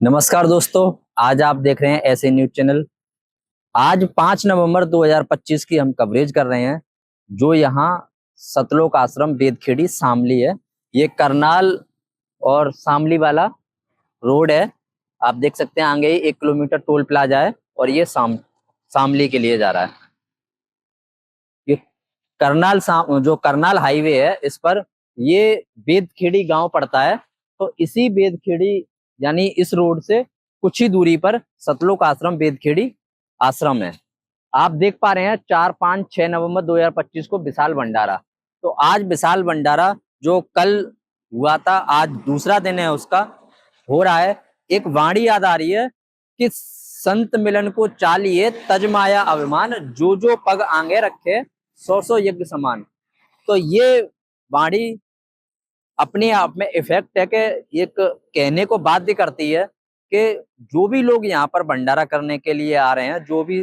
नमस्कार दोस्तों। आज आप देख रहे हैं ऐसे न्यूज चैनल। आज 5 नवंबर 2025 की हम कवरेज कर रहे हैं। जो यहाँ सतलोक आश्रम बेदखेड़ी शामली है, ये करनाल और शामली वाला रोड है। आप देख सकते हैं आगे ही 1 किलोमीटर टोल प्लाजा है और ये शामली के लिए जा रहा है। ये जो करनाल हाईवे है, इस पर ये बेदखेड़ी गांव पड़ता है। तो इसी बेदखेड़ी यानी इस रोड से कुछ ही दूरी पर सतलोक आश्रम बेदखेड़ी आश्रम है। आप देख पा रहे हैं 4, 5, 6 नवंबर 2025 को विशाल भंडारा। तो आज विशाल भंडारा जो कल हुआ था, आज दूसरा दिन है उसका, हो रहा है। एक वाणी याद आ रही है कि संत मिलन को चालिए तज माया अभिमान, जो जो पग आगे रखे 100 यज्ञ समान। तो ये वाणी अपने आप में इफेक्ट है कि एक कहने को बाध्य करती है कि जो भी लोग यहाँ पर भंडारा करने के लिए आ रहे हैं, जो भी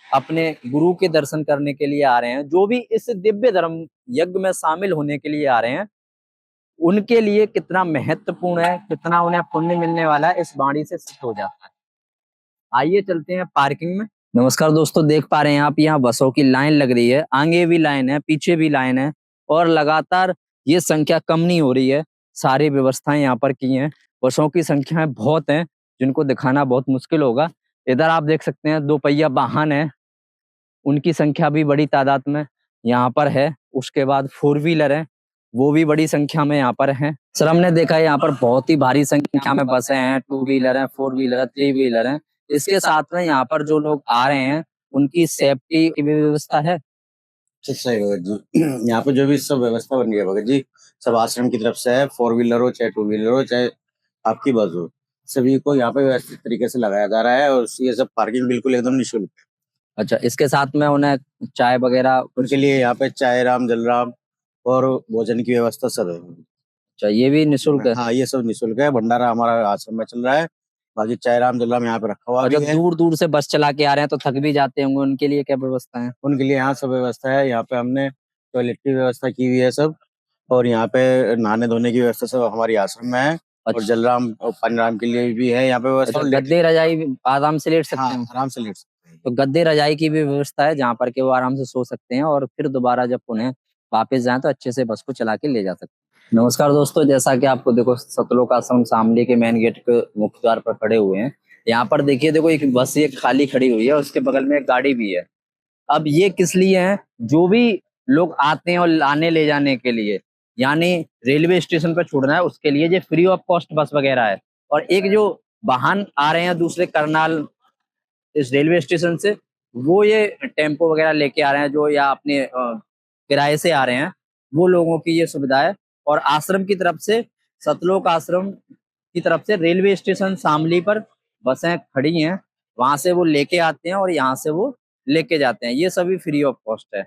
अपने गुरु के दर्शन करने के लिए आ रहे हैं, जो भी इस दिव्य धर्म यज्ञ में शामिल होने के लिए आ रहे हैं, उनके लिए कितना महत्वपूर्ण है, कितना उन्हें पुण्य मिलने वाला है, इस वाणी से सिद्ध हो जाता है। आइए चलते हैं पार्किंग में। नमस्कार दोस्तों, देख पा रहे हैं आप यहाँ बसों की लाइन लग रही है। आगे भी लाइन है, पीछे भी लाइन है और लगातार ये संख्या कम नहीं हो रही है। सारी व्यवस्थाएं यहाँ पर की हैं। बसों की संख्याएं बहुत हैं, जिनको दिखाना बहुत मुश्किल होगा। इधर आप देख सकते हैं 2 पहिया वाहन है, उनकी संख्या भी बड़ी तादाद में यहाँ पर है। उसके बाद 4 व्हीलर है, वो भी बड़ी संख्या में यहाँ पर हैं। सर, हमने देखा है यहाँ पर बहुत ही भारी संख्या में बसें हैं, 2 व्हीलर है, 4 व्हीलर है, 3 व्हीलर है। इसके साथ में यहाँ पर जो लोग आ रहे हैं, उनकी सेफ्टी की भी व्यवस्था है। सही भगत जी। यहाँ पे जो भी सब व्यवस्था बन गई है भगत जी, सब आश्रम की तरफ से है। 4 व्हीलर हो चाहे 2 व्हीलर हो चाहे आपकी बस हो, सभी को यहाँ पे व्यवस्थित तरीके से लगाया जा रहा है और ये सब पार्किंग बिल्कुल एकदम निःशुल्क। अच्छा, इसके साथ में उन्हें चाय वगैरह उनके लिए यहाँ पे चाय राम जलराम और भोजन की व्यवस्था सब है। अच्छा, ये भी निःशुल्क है? हाँ, ये सब निःशुल्क है। भंडारा हमारा आश्रम में चल रहा है। बाकी चाय राम जलराम यहाँ पे रखा हुआ और भी जब है। दूर दूर से बस चला के आ रहे हैं तो थक भी जाते होंगे, उनके लिए क्या व्यवस्था है? उनके लिए यहाँ सब व्यवस्था है। यहाँ पे हमने टॉयलेट की व्यवस्था की हुई है सब, और यहाँ पे नहाने धोने की व्यवस्था सब हमारी आश्रम में है। और जलराम और पानीराम के लिए भी है यहाँ पे व्यवस्था। अच्छा, गद्दे रजाई आराम से लेट सकते हैं? आराम से लेट सकते हैं। तो गद्दे रजाई की भी व्यवस्था है, जहाँ पर के वो आराम से सो सकते हैं और फिर दोबारा जब उन्हें वापस जाए तो अच्छे से बस को चला के ले जा सकते हैं। नमस्कार दोस्तों, जैसा कि आपको देखो सतलोक आश्रम शामली के मेन गेट के मुख्य द्वार पर खड़े हुए हैं। यहाँ पर देखिए, देखो एक बस ये खाली खड़ी हुई है, उसके बगल में एक गाड़ी भी है। अब ये किस लिए है? जो भी लोग आते हैं और लाने ले जाने के लिए, यानी रेलवे स्टेशन पर छोड़ना है, उसके लिए ये फ्री ऑफ कॉस्ट बस वगैरह है। और एक जो वाहन आ रहे हैं दूसरे करनाल इस रेलवे स्टेशन से, वो ये टेम्पो वगैरह लेके आ रहे हैं, जो या अपने किराए से आ रहे हैं, वो लोगों की ये सुविधा है। और आश्रम की तरफ से, सतलोक आश्रम की तरफ से रेलवे स्टेशन शामली पर बसें खड़ी हैं, वहां से वो लेके आते हैं और यहाँ से वो लेके जाते हैं। ये सभी फ्री ऑफ कॉस्ट है।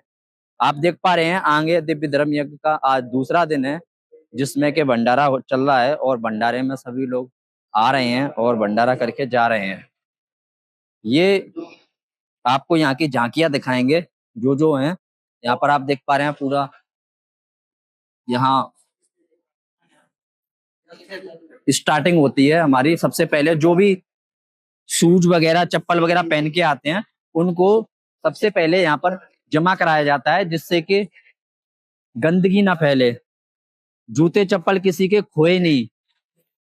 आप देख पा रहे हैं आगे दिव्य धर्म यज्ञ का आज दूसरा दिन है, जिसमें के भंडारा चल रहा है और भंडारे में सभी लोग आ रहे हैं और भंडारा करके जा रहे हैं। ये आपको यहाँ की झांकियां दिखाएंगे जो जो हैं। यहाँ पर आप देख पा रहे हैं पूरा, यहाँ स्टार्टिंग होती है हमारी। सबसे पहले जो भी शूज वगैरह चप्पल वगैरह पहन के आते हैं, उनको सबसे पहले यहाँ पर जमा कराया जाता है, जिससे कि गंदगी ना फैले, जूते चप्पल किसी के खोए नहीं।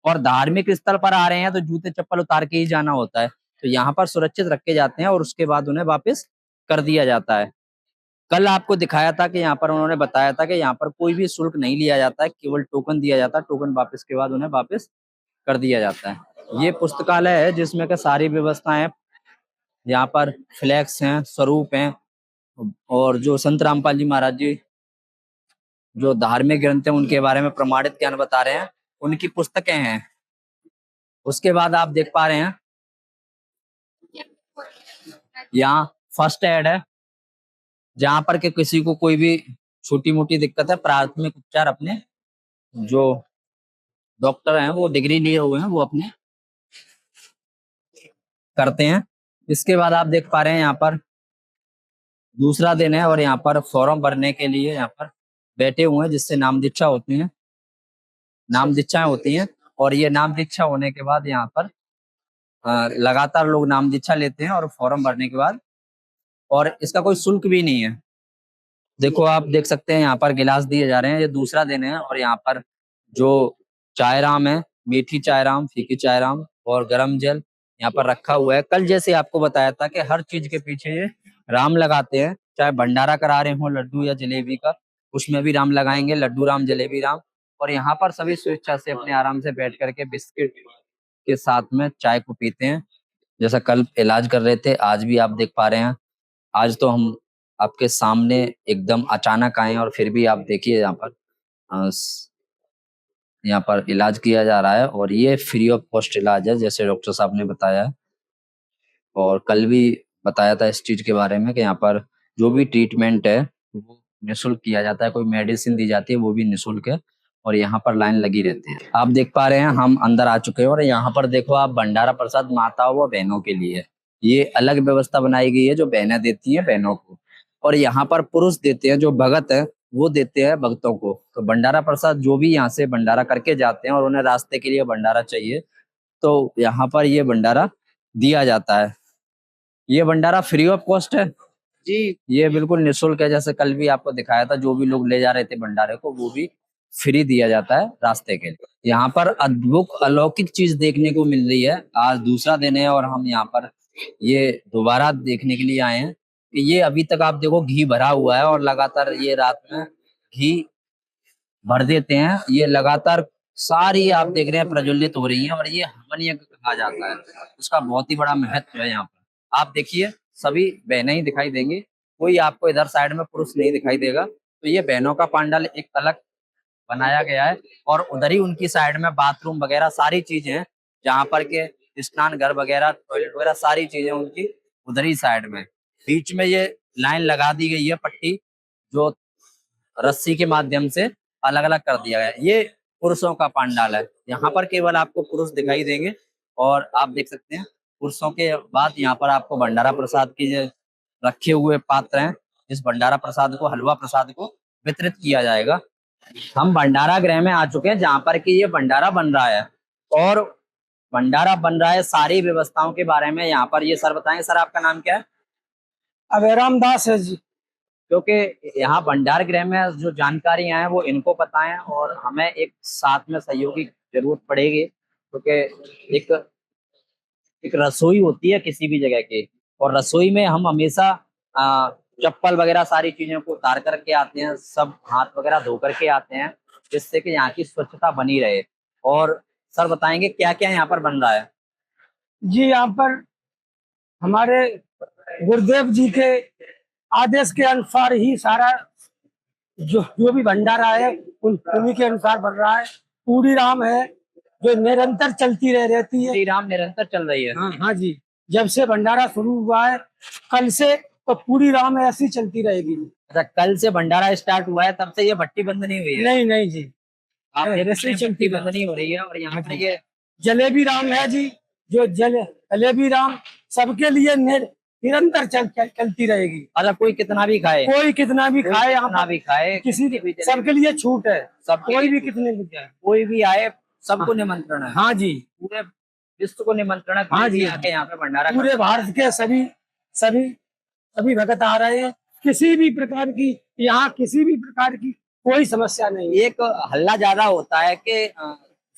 और धार्मिक स्थल पर आ रहे हैं तो जूते चप्पल उतार के ही जाना होता है। तो यहाँ पर सुरक्षित रखे जाते हैं और उसके बाद उन्हें वापस कर दिया जाता है। कल आपको दिखाया था कि यहाँ पर उन्होंने बताया था कि यहाँ पर कोई भी शुल्क नहीं लिया जाता है, केवल टोकन दिया जाता है। टोकन वापस के बाद उन्हें वापस कर दिया जाता है। ये पुस्तकालय है जिसमें का सारी व्यवस्थाएं, यहाँ पर फ्लैक्स हैं, स्वरूप हैं, और जो संत रामपाल जी महाराज जी जो धार्मिक ग्रंथ है उनके बारे में प्रमाणित ज्ञान बता रहे हैं, उनकी पुस्तकें हैं। उसके बाद आप देख पा रहे हैं यहाँ फर्स्ट एड है, जहां पर के किसी को कोई भी छोटी मोटी दिक्कत है, प्राथमिक उपचार अपने जो डॉक्टर हैं वो डिग्री लिए हुए हैं वो अपने करते हैं। इसके बाद आप देख पा रहे हैं यहाँ पर दूसरा दिन है और यहाँ पर फॉर्म भरने के लिए यहाँ पर बैठे हुए हैं, जिससे नाम दीक्षा होती है, नाम दीक्षाएं होती हैं। और ये नाम दीक्षा होने के बाद यहाँ पर लगातार लोग नाम दीक्षा लेते हैं और फॉर्म भरने के बाद, और इसका कोई शुल्क भी नहीं है। देखो आप देख सकते हैं यहाँ पर गिलास दिए जा रहे हैं, ये दूसरा दिन है। और यहाँ पर जो चाय राम है, मीठी चाय राम, फीकी चाय राम और गरम जल यहाँ पर रखा हुआ है। कल जैसे आपको बताया था कि हर चीज के पीछे ये राम लगाते हैं, चाहे भंडारा करा रहे हो लड्डू या जलेबी का, उसमें भी राम लगाएंगे, लड्डू राम, जलेबी राम। और यहाँ पर सभी स्वेच्छा से अपने आराम से बैठ करके बिस्किट के साथ में चाय को पीते हैं। जैसा कल इलाज कर रहे थे, आज भी आप देख पा रहे हैं। आज तो हम आपके सामने एकदम अचानक आए हैं, और फिर भी आप देखिए यहाँ पर इलाज किया जा रहा है, और ये फ्री ऑफ कॉस्ट इलाज है जैसे डॉक्टर साहब ने बताया है। और कल भी बताया था इस चीज के बारे में कि यहाँ पर जो भी ट्रीटमेंट है वो निःशुल्क किया जाता है, कोई मेडिसिन दी जाती है वो भी निःशुल्क है, और यहाँ पर लाइन लगी रहती है। आप देख पा रहे हैं हम अंदर आ चुके हैं, और यहाँ पर देखो आप भंडारा प्रसाद माताओं व बहनों के लिए ये अलग व्यवस्था बनाई गई है, जो बहनें देती हैं बहनों को, और यहाँ पर पुरुष देते हैं, जो भगत है वो देते हैं भक्तों को। तो भंडारा प्रसाद जो भी यहाँ से भंडारा करके जाते हैं और उन्हें रास्ते के लिए भंडारा चाहिए, तो यहाँ पर ये भंडारा दिया जाता है। ये भंडारा फ्री ऑफ कॉस्ट है जी, ये बिल्कुल निःशुल्क है। जैसे कल भी आपको दिखाया था, जो भी लोग ले जा रहे थे भंडारे को वो भी फ्री दिया जाता है रास्ते के लिए। यहाँ पर अद्भुत अलौकिक चीज देखने को मिल रही है। आज दूसरा दिन है और हम यहाँ पर ये दोबारा देखने के लिए आए हैं कि ये अभी तक आप देखो घी भरा हुआ है, और लगातार ये रात में घी भर देते हैं। ये लगातार सारी आप देख रहे हैं प्रज्वलित हो रही है, और ये हवन यज्ञ कहा जाता है। उसका बहुत ही बड़ा महत्व है। यहाँ पर आप देखिए सभी बहनें ही दिखाई देंगी, कोई आपको इधर साइड में पुरुष नहीं दिखाई देगा। तो ये बहनों का पंडाल एक अलग बनाया गया है, और उधर ही उनकी साइड में बाथरूम वगैरह सारी चीजें हैं, जहाँ पर के स्नान घर वगैरह, टॉयलेट वगैरह सारी चीजें उनकी उधर ही साइड में। बीच में ये लाइन लगा दी गई है पट्टी, जो रस्सी के माध्यम से अलग अलग कर दिया गया है। ये पुरुषों का पंडाल है, यहाँ पर केवल आपको पुरुष दिखाई देंगे। और आप देख सकते हैं पुरुषों के बाद यहाँ पर आपको भंडारा प्रसाद की जो रखे हुए पात्र हैं, इस भंडारा प्रसाद को, हलवा प्रसाद को वितरित किया जाएगा। हम भंडारा गृह में आ चुके हैं, जहाँ पर कि ये भंडारा बन रहा है, और भंडारा बन रहा है। सारी व्यवस्थाओं के बारे में यहाँ पर ये सर बताएं। सर आपका नाम क्या है? अभयराम दास है जी। क्योंकि यहाँ भंडार गृह में जो जानकारियां हैं वो इनको पता है, और हमें एक साथ में सहयोग की जरूरत पड़ेगी, क्योंकि एक रसोई होती है किसी भी जगह की, और रसोई में हम हमेशा चप्पल वगैरह सारी चीजों को उतार करके आते हैं, सब हाथ वगैरह धो करके आते हैं, जिससे कि यहाँ की स्वच्छता बनी रहे। और सर बताएंगे क्या क्या यहाँ पर बन रहा है? जी यहाँ पर हमारे गुरुदेव जी के आदेश के अनुसार ही सारा जो भी भंडारा है उन्हीं के अनुसार बन रहा है। पूरी राम है जो निरंतर चलती रहती है। श्री राम निरंतर चल रही है। हाँ हाँ जी, जब से भंडारा शुरू हुआ है कल से, तो पूरी राम ऐसी चलती रहेगी। अच्छा, कल से भंडारा स्टार्ट हुआ है, तब से ये भट्टी बंद नहीं हुई है? नहीं नहीं जी, आप ऐसे चलती चलती बंद नहीं हो रही है। और यहाँ पर ये जलेबी राम है जी, जो जलेबी राम सबके लिए निरंतर चलती रहेगी। मतलब कोई कितना भी खाए, कोई कितना भी खाए, यहाँ कितना भी खाए, किसी भी सबके लिए छूट है। सब कोई भी कितने भी जाए, कोई भी आए, सबको निमंत्रण है। हाँ जी, पूरे विश्व को निमंत्रण है। हाँ जी, आके यहाँ पे भंडारा पूरे भारत के सभी सभी सभी भगत आ रहे हैं। किसी भी प्रकार की यहाँ किसी भी प्रकार की कोई समस्या नहीं। एक हल्ला ज्यादा होता है कि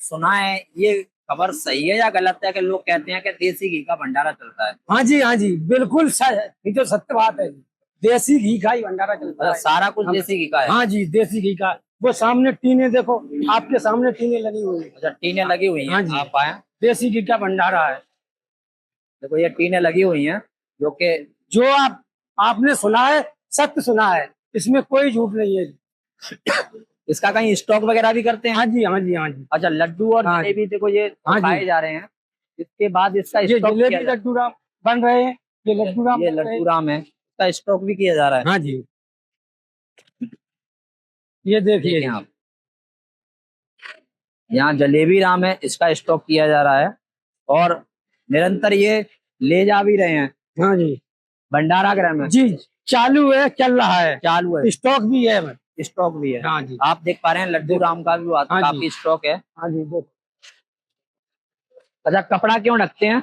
सुना है, ये खबर सही है या गलत है, कि लोग कहते हैं कि देसी घी का भंडारा चलता है? हाँ जी, बिल्कुल ये तो सत्य बात है। देसी घी का ही भंडारा चलता है। सारा कुछ देसी घी का है? हाँ जी, देसी घी का। वो सामने टीने देखो, आपके सामने टीने लगी हुई है। अच्छा, टीने लगी हुई हैं। हाँ जी, आप आए, देसी घी का भंडारा है। देखो ये टीने लगी हुई हैं, जो आपने सुना है, सत्य सुना है, इसमें कोई झूठ नहीं है। इसका कहीं स्टॉक वगैरह भी करते हैं? हाँ जी, हाँ जी, हाँ जी। अच्छा, लड्डू और जलेबी देखो ये खाए जा रहे हैं, इसके बाद इसका स्टॉक जलेबी लड्डू राम बन रहे हैं। ये लड्डू राम है, इसका स्टॉक भी किया जा रहा है। हाँ जी, ये देखिए आप, यहाँ जलेबी राम है, इसका स्टॉक किया जा रहा है, और निरंतर ये ले जा भी रहे हैं। हाँ जी, भंडारा गृह में जी चालू है, चल रहा है, चालू है, स्टॉक भी है। स्टॉक भी है। हाँ जी, आप देख पा रहे हैं लड्डू राम का भी काफी स्टॉक है। हाँ जी, अच्छा, कपड़ा क्यों रखते हैं?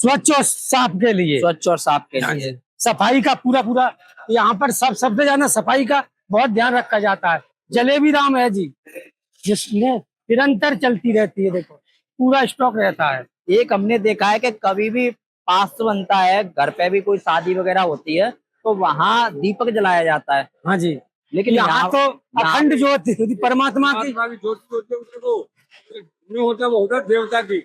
स्वच्छ और साफ के लिए। स्वच्छ और साफ के लिए। सफाई का पूरा यहाँ पर सबसे ज्यादा सफाई का बहुत ध्यान रखा जाता है। जलेबी राम है जी, जिसमें निरंतर चलती रहती है, देखो पूरा स्टॉक रहता है। एक हमने देखा है कि कभी भी पास बनता है, घर पे भी कोई शादी वगैरह होती है तो वहाँ दीपक जलाया जाता है। हाँ जी, लेकिन यहाँ तो अखंड ज्योति परमात्मा की ज्योति होती है, उसको होता है, वो होता है देवता की,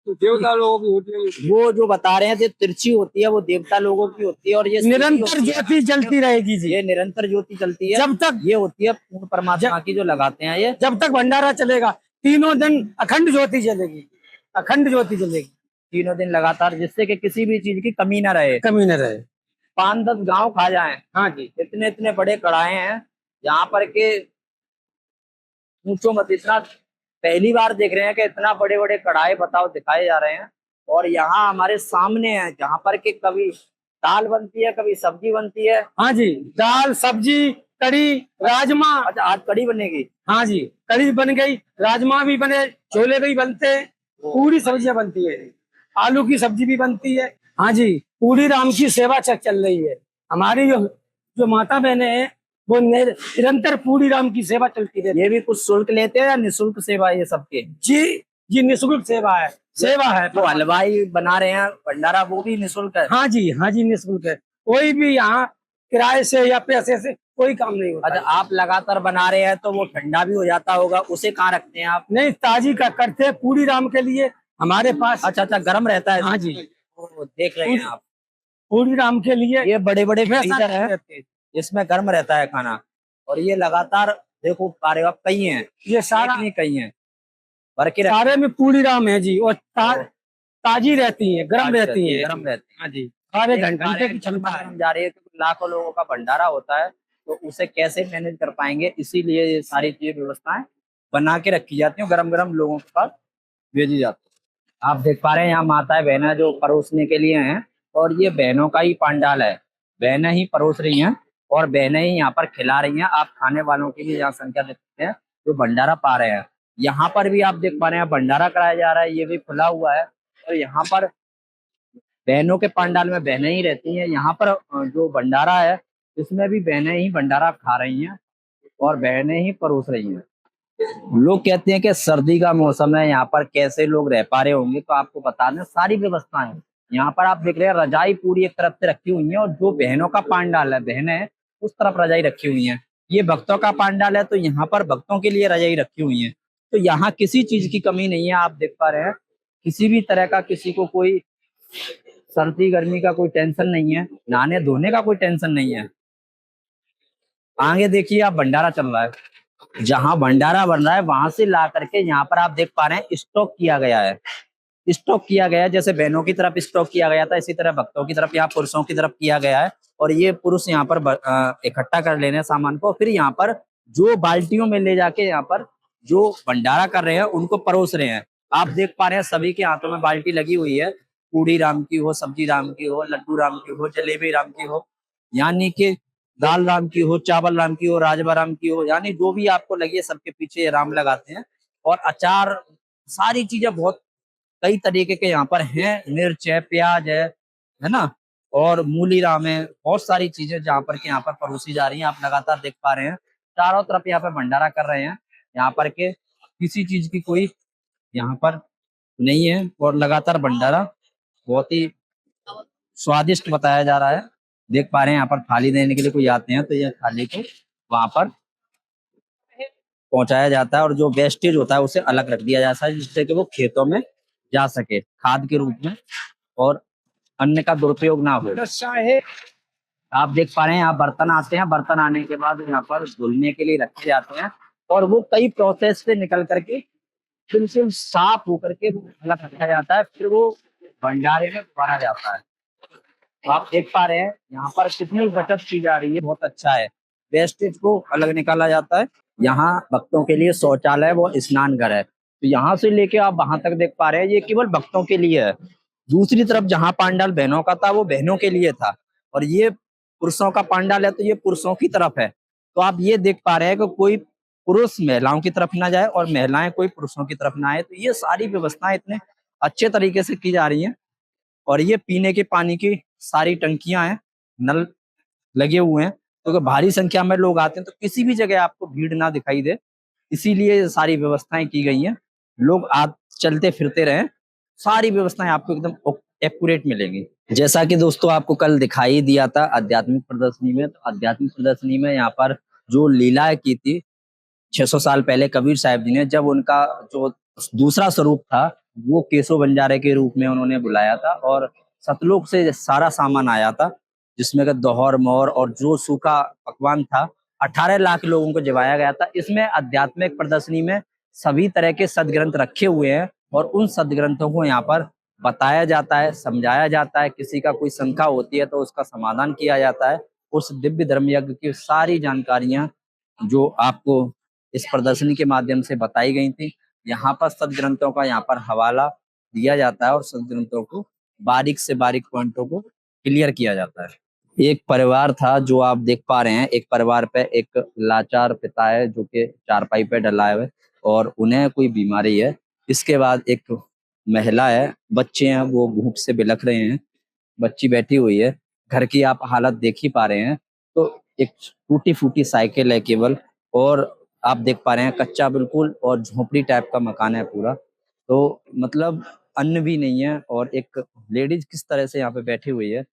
तो देवता लोगों की होती है। वो जो बता रहे हैं जो तिरछी होती है वो देवता लोगों की होती है, और ये निरंतर ज्योति जलती रहेगी जी, ये निरंतर ज्योति चलती है जब तक ये होती है पूर्ण परमात्मा की जो लगाते हैं ये। जब तक भंडारा चलेगा तीनों दिन अखंड ज्योति जलेगी, अखंड ज्योति जलेगी तीनों दिन लगातार, जिससे कि किसी भी चीज की कमी ना रहे, कमी न रहे। 5-10 गांव खा जाएं। हाँ जी, इतने इतने बड़े कढ़ाए हैं यहाँ पर के पूछो मत। इतना पहली बार देख रहे हैं कि इतना बड़े बड़े कढ़ाई बताओ दिखाए जा रहे हैं, और यहाँ हमारे सामने है जहाँ पर के कभी दाल बनती है, कभी सब्जी बनती है। हाँ जी, दाल सब्जी कड़ी राजमा। अच्छा, आज कड़ी बनेगी। हाँ जी, कड़ी बन गई, राजमा भी बने, छोले भी बनते हैं, पूरी सब्जियां बनती है, आलू की सब्जी भी बनती है। हाँ जी, पूरी राम की सेवा चल रही है। हमारी जो जो माता बहने हैं वो निरंतर पूरी राम की सेवा चलती रहती है। ये भी कुछ शुल्क लेते हैं या निःशुल्क सेवा है ये सबके? जी निःशुल्क सेवा है, सेवा है। जो हलवाई बना रहे हैं भंडारा वो भी निःशुल्क है? हाँ जी निःशुल्क है। कोई भी यहाँ किराए से या पैसे से कोई काम नहीं होता। अच्छा, आप लगातार बना रहे हैं तो वो ठंडा भी हो जाता होगा, उसे कहाँ रखते हैं आप? नहीं, ताजी का करते हैं पूरी राम के लिए हमारे पास। अच्छा, गर्म रहता है। हाँ जी, वो देख रहे हैं आप, पूरी राम के लिए ये बड़े बड़े हमेशा फ्रीजर है, रहते हैं। इसमें गर्म रहता है खाना, और ये लगातार देखो कार्य कई हैं, ये सारा नहीं कई हैं भर के सारे में पूरी राम है जी, और ताजी रहती है, गर्म रहती है। गर्म रहती है। हाँ जी, सारे घंटे की क्षमता है। जा रही है, क्योंकि लाखों लोगों का भंडारा होता है तो उसे कैसे मैनेज कर पाएंगे, इसीलिए ये सारी चीजें व्यवस्थाएं बना के रखी जाती है, गरम गरम लोगों के पास भेजी जाती है। आप देख पा रहे हैं यहाँ माताएं बहनें जो परोसने के लिए हैं, और ये बहनों का ही पंडाल है, बहनें ही परोस रही हैं और बहनें ही यहाँ पर खिला रही हैं। आप खाने वालों की भी यहाँ संख्या देख सकते हैं जो भंडारा पा रहे हैं। यहाँ पर भी आप देख पा रहे हैं भंडारा कराया जा रहा है, ये भी खुला हुआ है, और यहाँ पर बहनों के पंडाल में बहनें ही रहती हैं। यहाँ पर जो भंडारा है इसमें भी बहनें ही भंडारा खा रही हैं और बहनें ही परोस रही हैं। लोग कहते हैं कि सर्दी का मौसम है, यहाँ पर कैसे लोग रह पा रहे होंगे, तो आपको बता दें सारी व्यवस्थाएं यहाँ पर आप देख रहे हैं। रजाई पूरी एक तरफ से रखी हुई है, और जो बहनों का पंडाल है बहनें उस तरफ रजाई रखी हुई है। ये भक्तों का पंडाल है तो यहाँ पर भक्तों के लिए रजाई रखी हुई है। तो यहाँ किसी चीज की कमी नहीं है, आप देख पा रहे हैं किसी भी तरह का किसी को कोई सर्दी गर्मी का कोई टेंशन नहीं है, नहाने धोने का कोई टेंशन नहीं है। आगे देखिए आप भंडारा चल रहा है, जहां भंडारा बन रहा है वहां से ला करके यहाँ पर आप देख पा रहे हैं स्टॉक किया गया है। स्टॉक किया गया है, जैसे बहनों की तरफ स्टॉक किया गया था इसी तरह भक्तों की तरफ यहाँ पुरुषों की तरफ किया गया है। और ये पुरुष यहाँ पर इकट्ठा कर लेने सामान को, फिर यहाँ पर जो बाल्टियों में ले जाके यहाँ पर जो भंडारा कर रहे हैं उनको परोस रहे हैं। आप देख पा रहे हैं सभी के हाथों में बाल्टी लगी हुई है, पूड़ी राम की हो, सब्जी राम की हो, लड्डू राम की हो, जलेबी राम की हो, यानी कि दाल राम की हो, चावल राम की हो, राजमा राम की हो, यानी जो भी आपको लगे सबके पीछे ये राम लगाते हैं। और अचार सारी चीजें बहुत कई तरीके के यहाँ पर हैं, मिर्च है, प्याज है ना, और मूली राम है, बहुत सारी चीजें जहाँ पर के यहाँ पर परोसी जा रही हैं। आप लगातार देख पा रहे हैं चारों तरफ यहाँ पर भंडारा कर रहे हैं, यहाँ पर के किसी चीज की कोई यहाँ पर नहीं है, और लगातार भंडारा बहुत ही स्वादिष्ट बताया जा रहा है। देख पा रहे हैं यहाँ पर थाली देने के लिए कोई आते हैं तो ये थाली को वहां पर पहुंचाया जाता है, और जो वेस्टेज होता है उसे अलग रख दिया जाता है जिससे कि वो खेतों में जा सके खाद के रूप में, और अन्न का दुरुपयोग ना हो। आप देख पा रहे हैं यहाँ बर्तन आते हैं, बर्तन आने के बाद यहाँ पर धुलने के लिए रखे जाते हैं, और वो कई प्रोसेस से निकल करके बिल्कुल साफ होकर के अलग रखा जाता है, फिर वो भंडारे में भरा जाता है। तो आप देख पा रहे हैं यहाँ पर कितनी बचत की जा रही है, बहुत अच्छा है। वेस्टेज को अलग निकाला जाता है। यहाँ भक्तों के लिए शौचालय वो स्नान घर है, तो यहाँ से लेके आप वहां तक देख पा रहे हैं ये केवल भक्तों के लिए है। दूसरी तरफ जहाँ पंडाल बहनों का था वो बहनों के लिए था, और ये पुरुषों का पंडाल है तो ये पुरुषों की तरफ है। तो आप ये देख पा रहे हैं कि कोई पुरुष महिलाओं की तरफ ना जाए और महिलाएं कोई पुरुषों की तरफ ना आए। तो ये सारी व्यवस्थाएं इतने अच्छे तरीके से की जा रही हैं और ये पीने के पानी की सारी टंकियां हैं, नल लगे हुए हैं, तो भारी संख्या में लोग आते हैं तो किसी भी जगह आपको भीड़ ना दिखाई दे, इसीलिए ये सारी व्यवस्थाएं की गई हैं। लोग आज चलते फिरते रहे, सारी व्यवस्थाएं आपको एकदम एक्यूरेट मिलेंगी। जैसा कि दोस्तों आपको कल दिखाई दिया था आध्यात्मिक प्रदर्शनी में, तो आध्यात्मिक प्रदर्शनी में यहाँ पर जो लीलाएं की थी 600 साल पहले कबीर साहब जी ने, जब उनका जो दूसरा स्वरूप था वो केशव बंजारे के रूप में उन्होंने बुलाया था और सतलोक से सारा सामान आया था, जिसमें का दोहर मोहर और जो सूखा पकवान था 18 लाख लोगों को जिवाया गया था। इसमें आध्यात्मिक प्रदर्शनी में सभी तरह के सदग्रंथ रखे हुए हैं और उन सदग्रंथों को यहाँ पर बताया जाता है, समझाया जाता है। किसी का कोई शंका होती है तो उसका समाधान किया जाता है। उस दिव्य धर्म यज्ञ की सारी जानकारियां जो आपको इस प्रदर्शनी के माध्यम से बताई गई थी, यहाँ पर सदग्रंथों का यहाँ पर हवाला दिया जाता है और सदग्रंथों को बारीक से बारीक पॉइंटों को क्लियर किया जाता है। एक परिवार था जो आप देख पा रहे हैं, एक परिवार पे एक लाचार पिता है जो कि चारपाई पे डला है और उन्हें कोई बीमारी है। इसके बाद एक महिला है, बच्चे हैं वो भूख से बिलख रहे हैं, बच्ची बैठी हुई है। घर की आप हालत देख ही पा रहे हैं। तो एक टूटी फूटी साइकिल है केवल, और आप देख पा रहे हैं कच्चा बिल्कुल और झोपड़ी टाइप का मकान है पूरा। तो मतलब अन्न भी नहीं है और एक लेडीज किस तरह से यहाँ पे बैठी हुई है।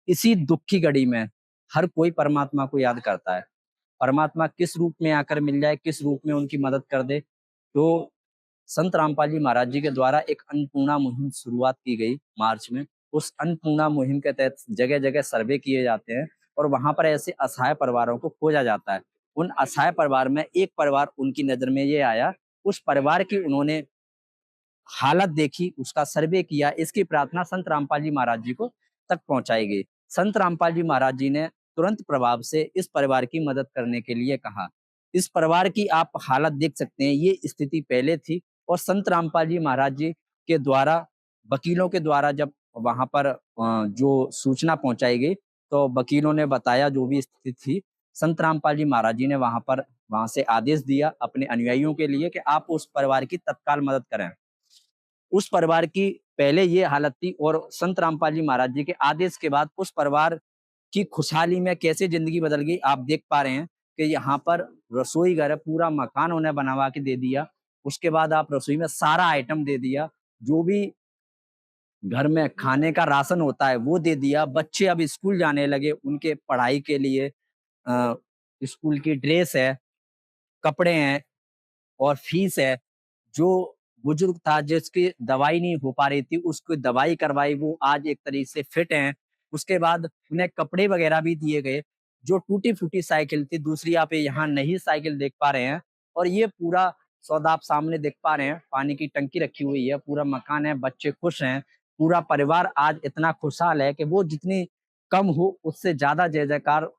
इसी दुख की घड़ी में हर कोई परमात्मा को याद करता है। परमात्मा किस रूप में आकर मिल जाए, किस रूप में उनकी मदद कर दे। तो संत रामपाल जी महाराज जी के द्वारा एक अन्नपूर्णा मुहिम शुरुआत की गई मार्च में। उस अन्नपूर्णा मुहिम के तहत जगह जगह सर्वे किए जाते हैं और वहां पर ऐसे असहाय परिवारों को खोजा जाता है। उन असहाय परिवार में एक परिवार उनकी नजर में ये आया, उस परिवार की उन्होंने हालत देखी, उसका सर्वे किया। इसकी प्रार्थना संत रामपाल जी महाराज जी को तक पहुंचाई गई। संत रामपाल जी महाराज जी ने तुरंत प्रभाव से इस परिवार की मदद करने के लिए कहा। इस परिवार की आप हालत देख सकते हैं, ये स्थिति पहले थी और संत रामपाल जी महाराज जी के द्वारा, वकीलों के द्वारा जब वहां पर जो सूचना पहुंचाई गई तो वकीलों ने बताया जो भी स्थिति थी, संत रामपाल जी महाराज जी ने वहां से आदेश दिया अपने अनुयायियों के लिए कि आप उस परिवार की तत्काल मदद करें। उस परिवार की पहले ये हालत थी और संत रामपाल जी महाराज जी के आदेश के बाद उस परिवार की खुशहाली में कैसे जिंदगी बदल गई। आप देख पा रहे हैं कि यहाँ पर रसोई घर है, पूरा मकान उन्हें बनवा के दे दिया। उसके बाद आप रसोई में सारा आइटम दे दिया, जो भी घर में खाने का राशन होता है वो दे दिया। बच्चे अब स्कूल जाने लगे, उनके पढ़ाई के लिए स्कूल की ड्रेस है, कपड़े हैं और फीस है। जो बुजुर्ग था जिसकी दवाई नहीं हो पा रही थी, उसको दवाई करवाई, वो आज एक तरीके से फिट हैं। उसके बाद उन्हें कपड़े वगैरह भी दिए गए। जो टूटी फूटी साइकिल थी, दूसरी आप यहाँ नई साइकिल देख पा रहे हैं और ये पूरा सौदा आप सामने देख पा रहे हैं। पानी की टंकी रखी हुई है, पूरा मकान है, बच्चे खुश हैं। पूरा परिवार आज इतना खुशहाल है कि वो जितनी कम हो उससे ज्यादा जय जयकार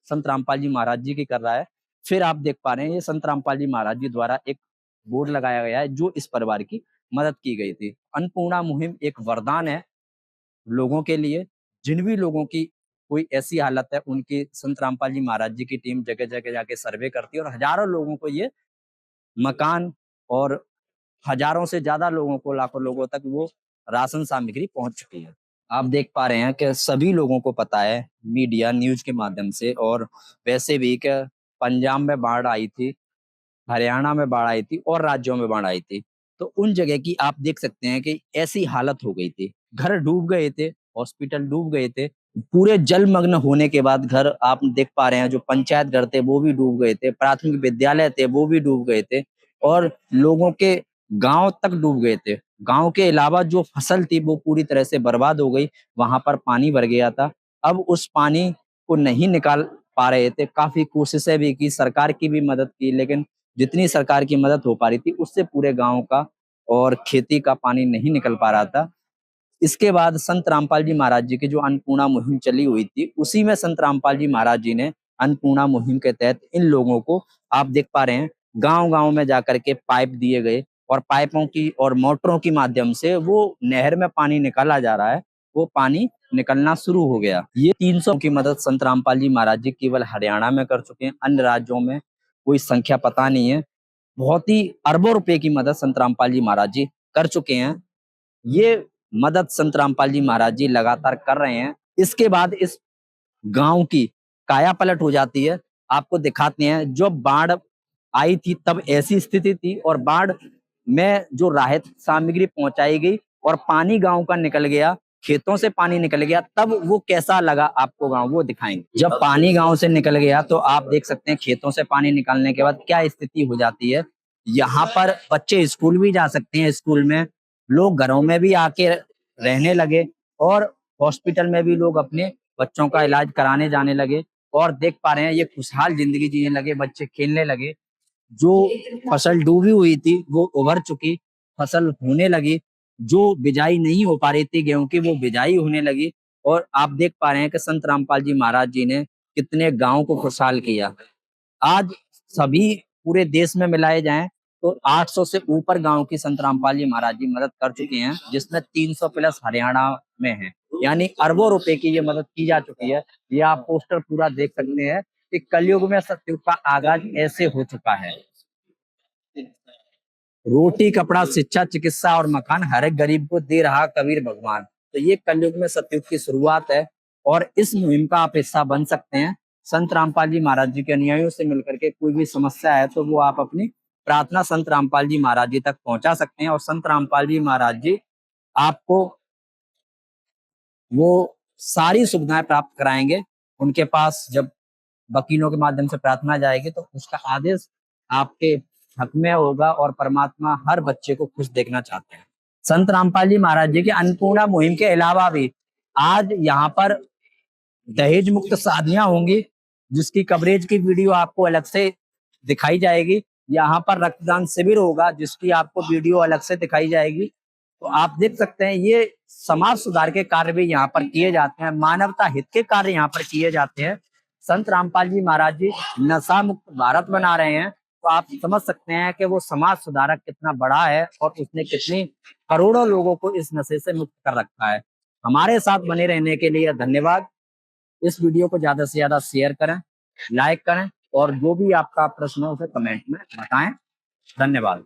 संत रामपाल जी महाराज जी की कर रहा है। फिर आप देख पा रहे हैं ये संत रामपाल जी महाराज जी द्वारा एक बोर्ड लगाया गया है जो इस परिवार की मदद की गई थी। अन्नपूर्णा मुहिम एक वरदान है लोगों के लिए। जिन भी लोगों की कोई ऐसी हालत है, उनकी संत रामपाल जी महाराज जी की टीम जगह जगह जाके सर्वे करती है और हजारों लोगों को ये मकान और हजारों से ज्यादा लोगों को, लाखों लोगों तक वो राशन सामग्री पहुंच चुकी है। आप देख पा रहे हैं कि सभी लोगों को पता है मीडिया न्यूज के माध्यम से और वैसे भी कि पंजाब में बाढ़ आई थी, हरियाणा में बाढ़ आई थी और राज्यों में बाढ़ आई थी। तो उन जगह की आप देख सकते हैं कि ऐसी हालत हो गई थी, घर डूब गए थे, हॉस्पिटल डूब गए थे। पूरे जलमग्न होने के बाद घर आप देख पा रहे हैं, जो पंचायत घर थे वो भी डूब गए थे, प्राथमिक विद्यालय थे वो भी डूब गए थे और लोगों के गांव तक डूब गए थे। गांव के अलावा जो फसल थी वो पूरी तरह से बर्बाद हो गई, वहां पर पानी भर गया था। अब उस पानी को नहीं निकाल पा रहे थे, काफी कोशिशें भी की, सरकार की भी मदद की, लेकिन जितनी सरकार की मदद हो पा रही थी उससे पूरे गांव का और खेती का पानी नहीं निकल पा रहा था। इसके बाद संत रामपाल जी महाराज जी की जो अन्नपूर्णा मुहिम चली हुई थी, उसी में संत रामपाल जी महाराज जी ने अन्नपूर्णा मुहिम के तहत इन लोगों को, आप देख पा रहे हैं, गांव-गांव में जाकर के पाइप दिए गए और पाइपों की और मोटरों के माध्यम से वो नहर में पानी निकाला जा रहा है, वो पानी निकलना शुरू हो गया। ये 300 की मदद संत रामपाल जी महाराज जी केवल हरियाणा में कर चुके हैं, अन्य राज्यों में कोई संख्या पता नहीं है। बहुत ही अरबों रुपए की मदद संत रामपाल जी महाराज जी कर चुके हैं। ये मदद संत रामपाल जी महाराज जी लगातार कर रहे हैं। इसके बाद इस गांव की काया पलट हो जाती है। आपको दिखाते हैं, जो बाढ़ आई थी तब ऐसी स्थिति थी और बाढ़ में जो राहत सामग्री पहुंचाई गई और पानी गांव का निकल गया, खेतों से पानी निकल गया, तब वो कैसा लगा आपको गांव, वो दिखाएंगे। जब पानी गांव से निकल गया तो आप देख सकते हैं खेतों से पानी निकालने के बाद क्या स्थिति हो जाती है। यहाँ पर बच्चे स्कूल भी जा सकते हैं, स्कूल में लोग घरों में भी आके रहने लगे और हॉस्पिटल में भी लोग अपने बच्चों का इलाज कराने जाने लगे और देख पा रहे हैं ये खुशहाल जिंदगी जीने लगे, बच्चे खेलने लगे। जो फसल डूबी हुई थी वो उभर चुकी, फसल होने लगी, जो बिजाई नहीं हो पा रही थी गेहूं की वो बिजाई होने लगी। और आप देख पा रहे हैं कि संत रामपाल जी महाराज जी ने कितने गांव को खुशहाल किया। आज सभी पूरे देश में मिलाए जाएं तो 800 से ऊपर गांव की संत रामपाल जी महाराज जी मदद कर चुके हैं, जिसमें 300 प्लस हरियाणा में है, यानी अरबों रुपए की ये मदद की जा चुकी है। ये आप पोस्टर पूरा देख सकते हैं कि कलयुग में सतयुग का आगाज ऐसे हो चुका है। रोटी, कपड़ा, शिक्षा, चिकित्सा और मकान हर एक गरीब को दे रहा कबीर भगवान। तो ये कलयुग में सतयुग की शुरुआत है और इस मुहिम का आप हिस्सा बन सकते हैं। संत रामपाल जी महाराज जी के अनुयायियों से मिलकर के कोई भी समस्या है तो वो आप अपनी प्रार्थना संत रामपाल जी महाराज जी तक पहुंचा सकते हैं और संत रामपाल जी महाराज जी आपको वो सारी सुविधाएं प्राप्त कराएंगे। उनके पास जब वकीलों के माध्यम से प्रार्थना जाएगी तो उसका आदेश आपके हक में होगा और परमात्मा हर बच्चे को खुश देखना चाहते हैं। संत रामपाल जी महाराज जी की अन्नपूर्णा मुहिम के अलावा भी आज यहाँ पर दहेज मुक्त शादियां होंगी, जिसकी कवरेज की वीडियो आपको अलग से दिखाई जाएगी। यहाँ पर रक्तदान शिविर होगा जिसकी आपको वीडियो अलग से दिखाई जाएगी। तो आप देख सकते हैं ये समाज सुधार के कार्य भी यहाँ पर किए जाते हैं, मानवता हित के कार्य यहाँ पर किए जाते हैं। संत रामपाल जी महाराज जी नशा मुक्त भारत बना रहे हैं, तो आप समझ सकते हैं कि वो समाज सुधारक कितना बड़ा है और उसने कितने करोड़ों लोगों को इस नशे से मुक्त कर रखा है। हमारे साथ बने रहने के लिए धन्यवाद। इस वीडियो को ज्यादा से ज्यादा शेयर करें, लाइक करें और जो भी आपका प्रश्न हो उसे कमेंट में बताएं। धन्यवाद।